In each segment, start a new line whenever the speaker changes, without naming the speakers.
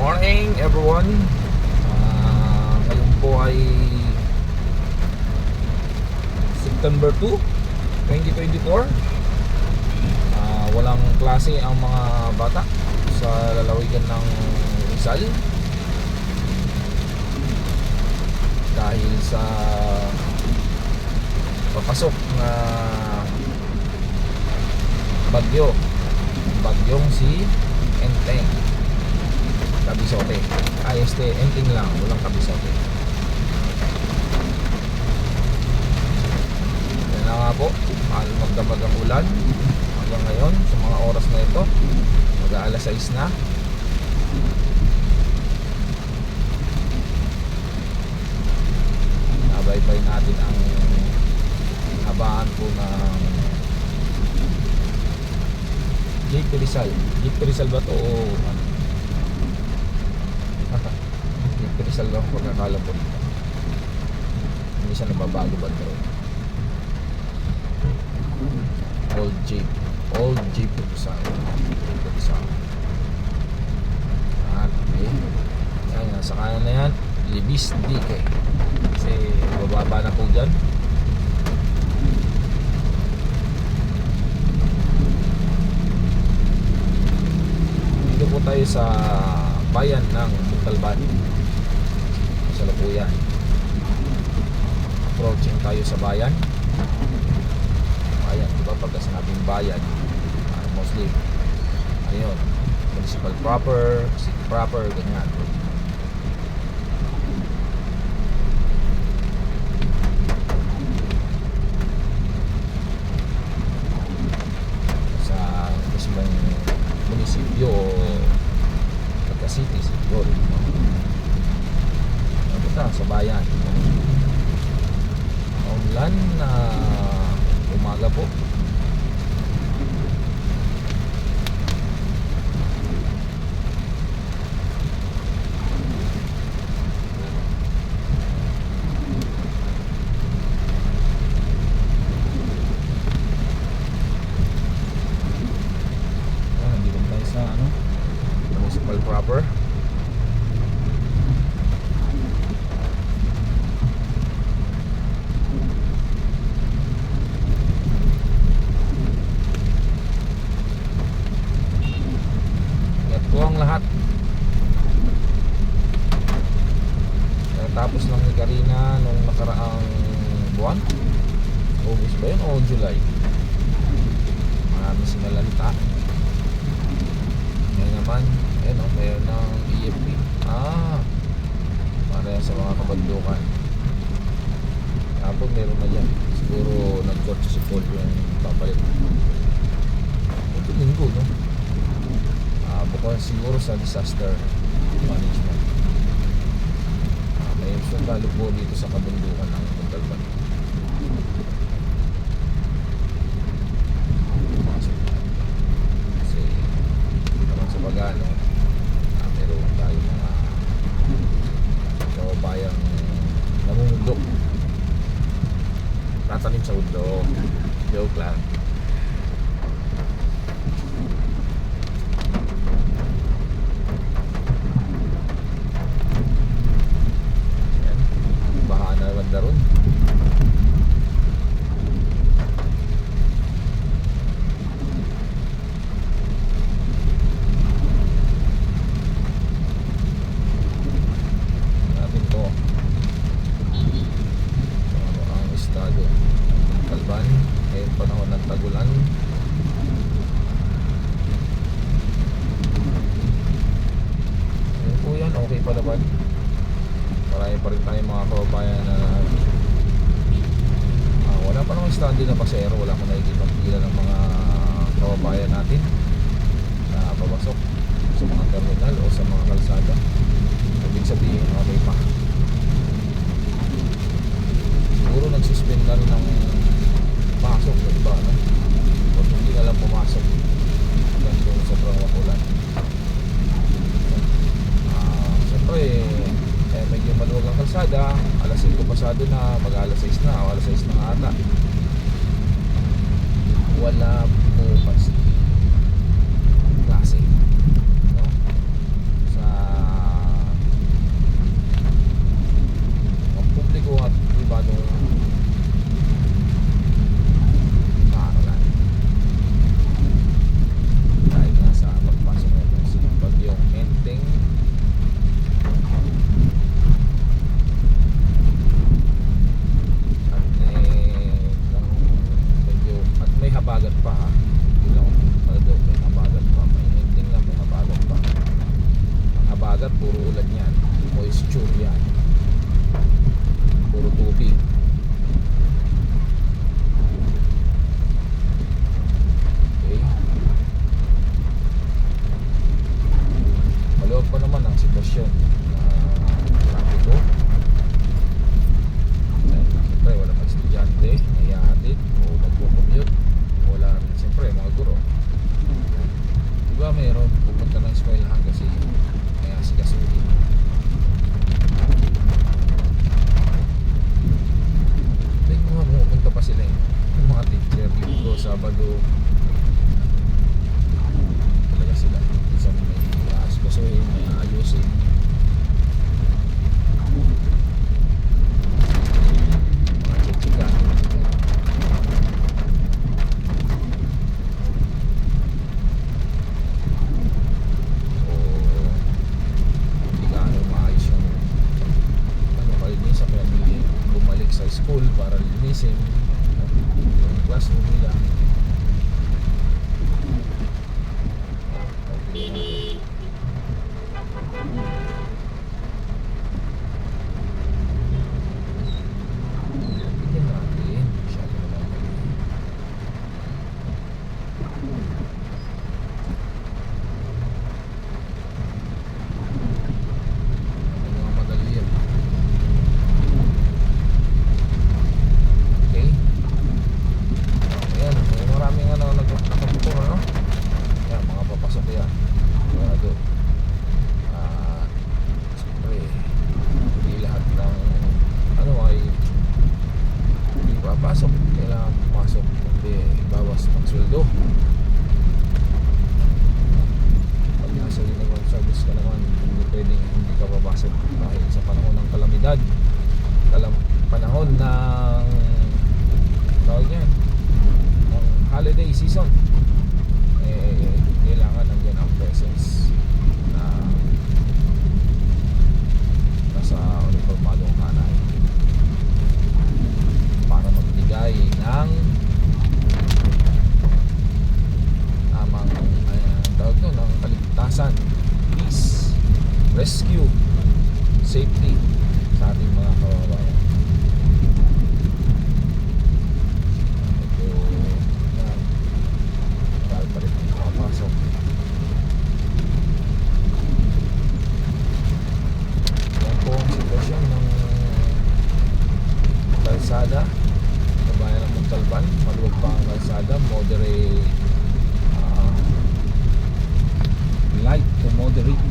Morning everyone. Ngayon po ay September 2, 2024. Walang klase ang mga bata sa lalawigan ng Rizal dahil sa papasok na bagyong si Enteng Kabisote. Enteng lang, walang Kabisote. Yan na nga po, magdamag ang ulan hanggang ngayon sa mga oras na ito. Mag-aalas 6 na. Nabaybay natin ang habaan po ng JP Rizal. JP Rizal ba to o ano? JP Rizal lang pagkakala po dito. Hindi siya nababago ba ito? Old JP Rizal. Okay. Yan, nasa kanan na yan. Libis DK. Kasi bababa na po dyan. Dito po tayo sa bayan ng Montalban. Sa Lapuyan. Approaching tayo sa bayan. Bayan, diba? Pagka sinabing bayan, mostly ayun, municipal proper, city proper, ganyan. Sa mismong munisipyo o pagka-city siguro. Punta sa bayan. Ulan na umaga po. Nandito tayo sa municipal proper. Ang lahat tapos lang ni Karina nung nakaraang buwan, August ba yun o July, marami sinalanta. Ngayon naman mayroon ng EFP para sa mga kabandukan. Tapos meron na yan, siguro nag-court si Paul yung papalit ito linggo, no? Bukas siguro sa disaster management. May sundalo po dito sa kabundukan ng Montalban. Kasi naman sa Bagano, meron tayo mga kababayang namumundok, tatanim sa ulo. Joke lang. Daron. Natin to. Ang estado Talban, ngayong panahon ng tagulan. Ayun po yan, okay pa naman. Marami pa rin tayong mga kababayan na wala pa naman standing na pasero. Wala ko nakikita pila ng mga kababayan natin na babasok sa mga terminal o sa mga kalsada. Ibig sabihin, okay pa. Siguro nagsuspend na rin ng pasok na iba, no? Kung hindi na lang pumasok hanggang doon sa sobrang ulan. Siyempre medyo maluwag ang kalsada. Alas 5 pasado na, mag-alas 6 na o alas 6 na nga ata. Wala po kasi klase, no? Sa puro ulan yan, moisture yan, puro tubig. Okay, maluwag pa naman ang sitwasyon. Trapiko, siyempre wala pang estudyante na ihahatid o nagpo-commute, wala rin siyempre mga guro. Diba mayroon pupunta ng eskwelahan kasi may asikasuhin. May mga pumupunta pa sila yung mga teacher Linggo, Sabado, talaga sila isang may asikasuhin, may ayusin. Mga chichika. Sa school para linisin yung classroom nila. Okay. Bigyan natin masyado naman. Ang mga madali yan. Pasok, kailangan pumasok, hindi bawas ng sweldo. Pag nasa minimum service ka naman, hindi pwedeng hindi ka papasok dahil sa panahon ng kalamidad, panahon ng tawag yan, ng holiday season, kailangan nandiyan ang presence na nasa uniformadong hanay para magbigay ng tamang tawag doon, ng kaligtasan, peace, rescue, safety sa ating mga kababayan. Ito yan, dahil pa rin makapasok. Yan po ang sitwasyon ng kalsada sa bayan ng Montalban. Maluwag pa ang kalsada, moderate, light to moderate.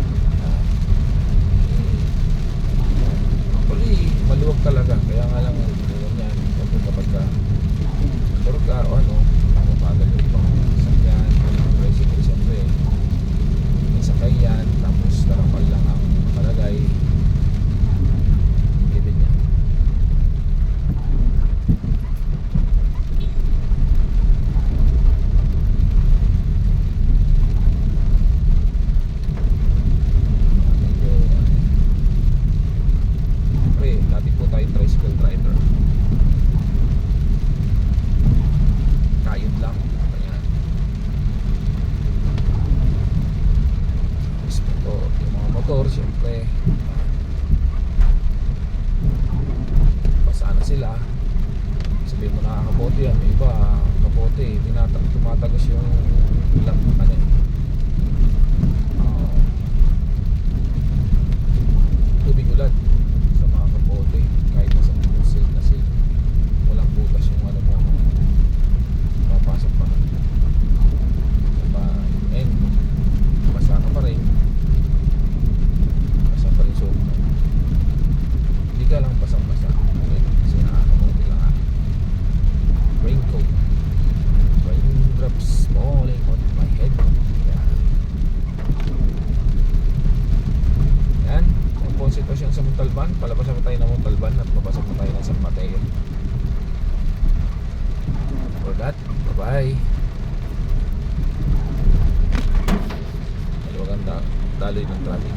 Actually maluwag talaga, kaya nga lang ganyan kapag motor ka o ano, mapagal yung ibang sakyan, tricycle, siyempre may sakyan, tapos tarakal lang ang nakalagay. Tricycle driver, kayod lang. Ayan, respeto yung mga motor, siyempre pasana sila. Sabihin mo nakakapote yan, may iba kapote tumatagos yung ano tubig ulan sa mga kapote. Kahit nasa seal na seal, walang butas yung ano mo, papasok pa diba? And basa ka pa rin, so hindi ka lang basang-basa kasi nakakamuti lang raincoat, raindrops falling on my head. Yan po ang sitwasyon sa Montalban. Palabas na tayo ng Montalban at papasok na tayo ng San Mateo. For that, bye-bye. Maluwag ang daloy ng traffic.